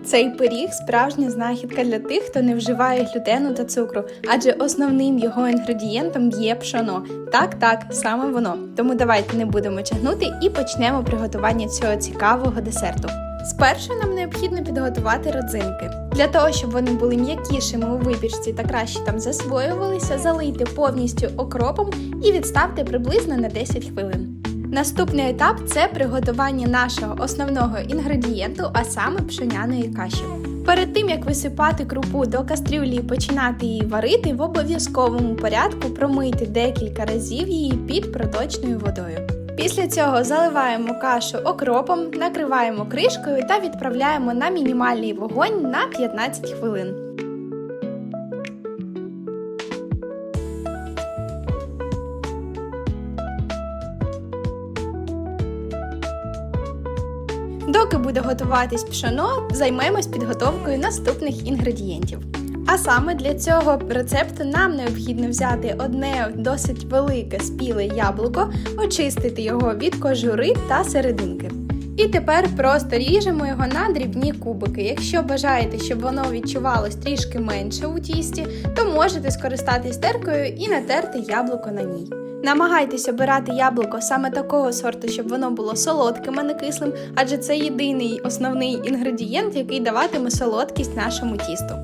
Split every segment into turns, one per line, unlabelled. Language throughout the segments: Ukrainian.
Цей пиріг – справжня знахідка для тих, хто не вживає глютену та цукру, адже основним його інгредієнтом є пшоно. Так, саме воно. Тому давайте не будемо тягнути і почнемо приготування цього цікавого десерту. Спершу нам необхідно підготувати родзинки. Для того, щоб вони були м'якішими у випічці та краще там засвоювалися, залийте повністю окропом і відставте приблизно на 10 хвилин. Наступний етап – це приготування нашого основного інгредієнту, а саме пшоняної каші. Перед тим, як висипати крупу до кастрюлі і починати її варити, в обов'язковому порядку промийте декілька разів її під проточною водою. Після цього заливаємо кашу окропом, накриваємо кришкою та відправляємо на мінімальний вогонь на 15 хвилин. Доки буде готуватись пшоно, займемось підготовкою наступних інгредієнтів. А саме для цього рецепту нам необхідно взяти одне досить велике спіле яблуко, очистити його від кожури та серединки. І тепер просто ріжемо його на дрібні кубики. Якщо бажаєте, щоб воно відчувалось трішки менше у тісті, то можете скористатись теркою і натерти яблуко на ній. Намагайтесь обирати яблуко саме такого сорту, щоб воно було солодким, а не кислим, адже це єдиний основний інгредієнт, який даватиме солодкість нашому тісту.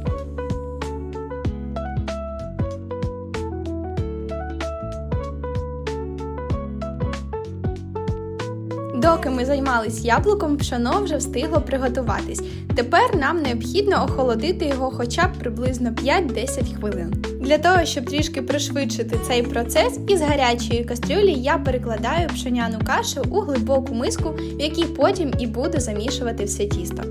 Доки ми займались яблуком, пшоно вже встигло приготуватись. Тепер нам необхідно охолодити його хоча б приблизно 5-10 хвилин. Для того, щоб трішки пришвидшити цей процес, із гарячої кастрюлі я перекладаю пшоняну кашу у глибоку миску, в якій потім і буду замішувати все тісто.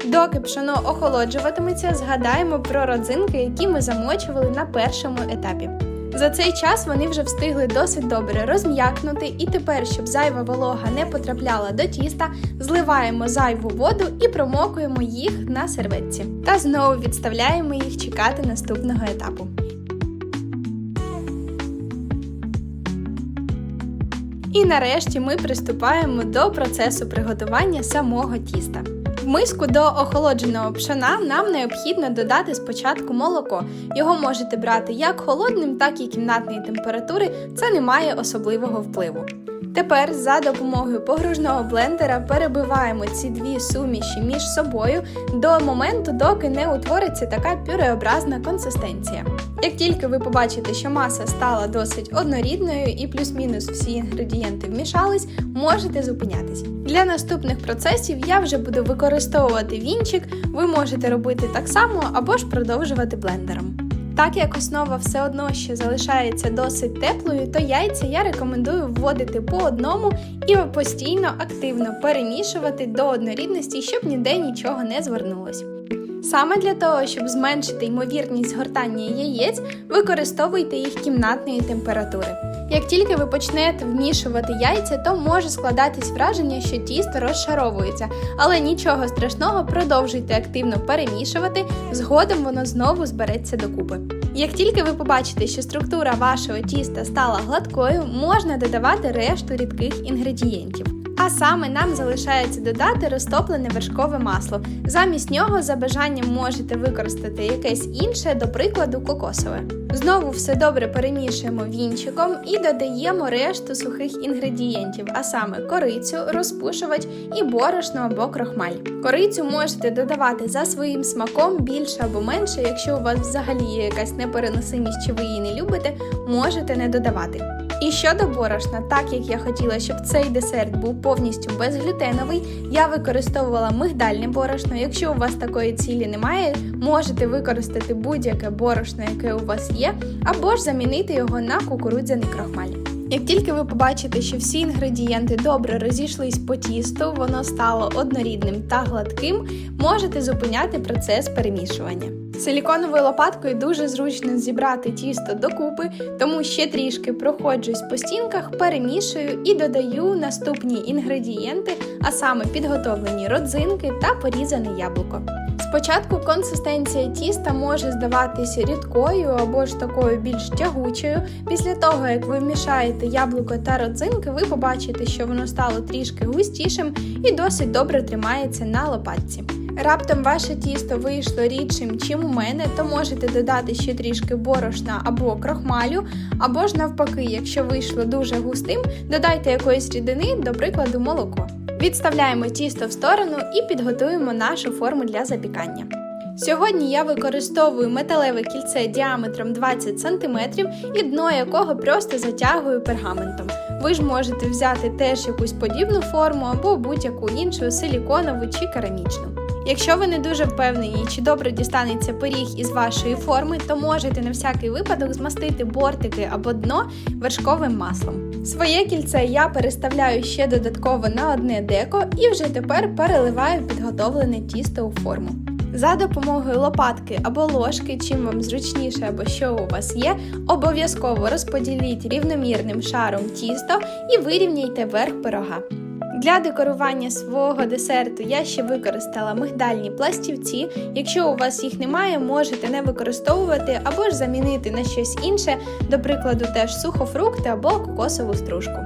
Доки пшоно охолоджуватиметься, згадаємо про родзинки, які ми замочували на першому етапі. За цей час вони вже встигли досить добре розм'якнути, і тепер, щоб зайва волога не потрапляла до тіста, зливаємо зайву воду і промокуємо їх на серветці. Та знову відставляємо їх чекати наступного етапу. І нарешті ми приступаємо до процесу приготування самого тіста. В миску до охолодженого пшона нам необхідно додати спочатку молоко. Його можете брати як холодним, так і кімнатної температури, це не має особливого впливу. Тепер за допомогою погружного блендера перебиваємо ці дві суміші між собою до моменту, доки не утвориться така пюреобразна консистенція. Як тільки ви побачите, що маса стала досить однорідною і плюс-мінус всі інгредієнти вмішались, можете зупинятись. Для наступних процесів я вже буду використовувати вінчик, ви можете робити так само або ж продовжувати блендером. Так як основа все одно ще залишається досить теплою, то яйця я рекомендую вводити по одному і постійно активно перемішувати до однорідності, щоб ніде нічого не звернулось. Саме для того, щоб зменшити ймовірність згортання яєць, використовуйте їх кімнатної температури. Як тільки ви почнете вмішувати яйця, то може складатись враження, що тісто розшаровується, але нічого страшного, продовжуйте активно перемішувати, згодом воно знову збереться докупи. Як тільки ви побачите, що структура вашого тіста стала гладкою, можна додавати решту рідких інгредієнтів. А саме нам залишається додати розтоплене вершкове масло. Замість нього за бажанням можете використати якесь інше, до прикладу кокосове. Знову все добре перемішуємо вінчиком і додаємо решту сухих інгредієнтів, а саме корицю, розпушувач і борошно або крохмаль. Корицю можете додавати за своїм смаком, більше або менше, якщо у вас взагалі є якась непереносимість чи ви її не любите, можете не додавати. І щодо борошна, так як я хотіла, щоб цей десерт був повністю безглютеновий, я використовувала мигдальне борошно. Якщо у вас такої цілі немає, можете використати будь-яке борошно, яке у вас є, або ж замінити його на кукурудзяний крохмаль. Як тільки ви побачите, що всі інгредієнти добре розійшлись по тісту, воно стало однорідним та гладким, можете зупиняти процес перемішування. Силіконовою лопаткою дуже зручно зібрати тісто докупи, тому ще трішки проходжусь по стінках, перемішую і додаю наступні інгредієнти, а саме підготовлені родзинки та порізане яблуко. Спочатку консистенція тіста може здаватися рідкою або ж такою більш тягучою. Після того, як ви вмішаєте яблуко та родзинки, ви побачите, що воно стало трішки густішим і досить добре тримається на лопатці. Раптом ваше тісто вийшло рідшим, чим у мене, то можете додати ще трішки борошна або крохмалю, або ж навпаки, якщо вийшло дуже густим, додайте якоїсь рідини, до прикладу молоко. Відставляємо тісто в сторону і підготуємо нашу форму для запікання. Сьогодні я використовую металеве кільце діаметром 20 см і дно якого просто затягую пергаментом. Ви ж можете взяти теж якусь подібну форму або будь-яку іншу силіконову чи керамічну. Якщо ви не дуже впевнені, чи добре дістанеться пиріг із вашої форми, то можете на всякий випадок змастити бортики або дно вершковим маслом. Своє кільце я переставляю ще додатково на одне деко і вже тепер переливаю підготовлене тісто у форму. За допомогою лопатки або ложки, чим вам зручніше або що у вас є, обов'язково розподіліть рівномірним шаром тісто і вирівняйте верх пирога. Для декорування свого десерту я ще використала мигдальні пластівці. Якщо у вас їх немає, можете не використовувати або ж замінити на щось інше, до прикладу теж сухофрукти або кокосову стружку.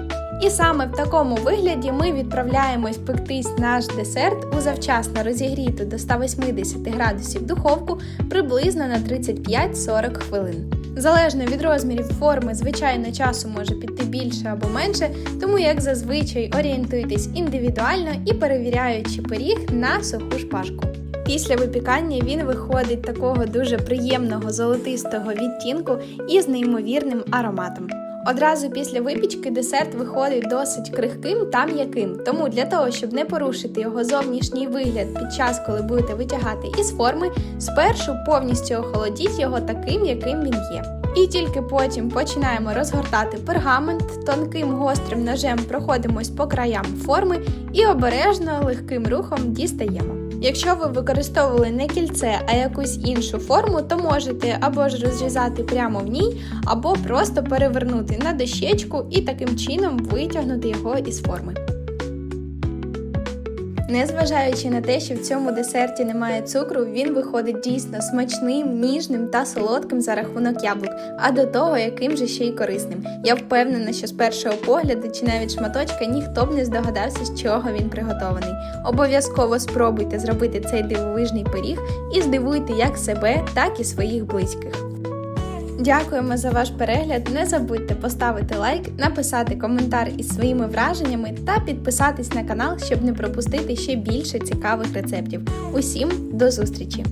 І саме в такому вигляді ми відправляємось пектись наш десерт у завчасно розігріту до 180 градусів духовку приблизно на 35-40 хвилин. Залежно від розмірів форми, звичайно, часу може піти більше або менше, тому, як зазвичай, орієнтуйтесь індивідуально і перевіряючи пиріг на суху шпажку. Після випікання він виходить такого дуже приємного золотистого відтінку із неймовірним ароматом. Одразу після випічки десерт виходить досить крихким та м'яким, тому для того, щоб не порушити його зовнішній вигляд під час, коли будете витягати із форми, спершу повністю охолодіть його таким, яким він є. І тільки потім починаємо розгортати пергамент, тонким гострим ножем проходимось по краям форми і обережно легким рухом дістаємо. Якщо ви використовували не кільце, а якусь іншу форму, то можете або ж розрізати прямо в ній, або просто перевернути на дощечку і таким чином витягнути його із форми. Незважаючи на те, що в цьому десерті немає цукру, він виходить дійсно смачним, ніжним та солодким за рахунок яблук, а до того, яким же ще й корисним. Я впевнена, що з першого погляду чи навіть шматочка ніхто б не здогадався, з чого він приготований. Обов'язково спробуйте зробити цей дивовижний пиріг і здивуйте як себе, так і своїх близьких. Дякуємо за ваш перегляд, не забудьте поставити лайк, написати коментар із своїми враженнями та підписатись на канал, щоб не пропустити ще більше цікавих рецептів. Усім до зустрічі!